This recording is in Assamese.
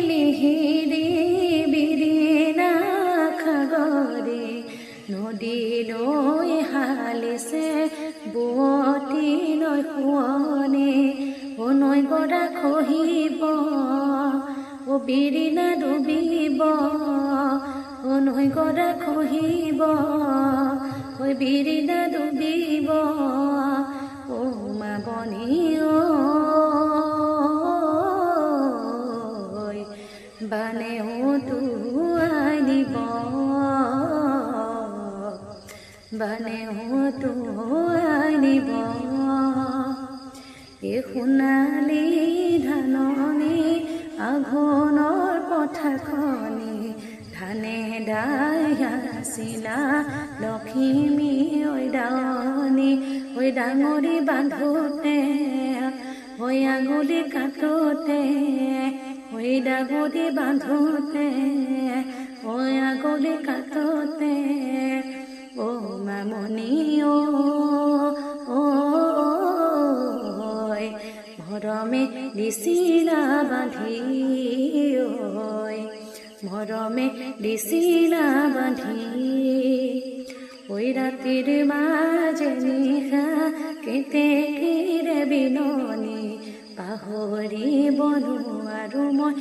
লিহিৰি বিৰিণা সাগৰে নদীলৈ হালিছে বুৱতী নৈ সোৱনে অ নৈ গৰা খহিব অ বিৰিণা ডুবিব অ নৈ গৰা খহিব ঐ বিৰিণা ডুবিব অ মাবনী বানেও তোৱাই নিব বানেও তোৱাই নিব এই সোণালী ধাননি আঘোণৰ পথাৰখনি ধানে দাই আছিলা লখিমী ঐ দাৱনী ঐ ডাঙৰি বান্ধোতে ঐ আঙুলি কাটোতে ঐ ডাঙৰি বান্ধোতে ঐ আঙুলি কাটোতে অ মামনি মৰমে দিছিলা বান্ধি মৰমে দিছিলা বান্ধি ঐ ৰাতিৰ মাজে নিশা কেতেকীৰে বিননি পাহৰিব নোৱাৰো মই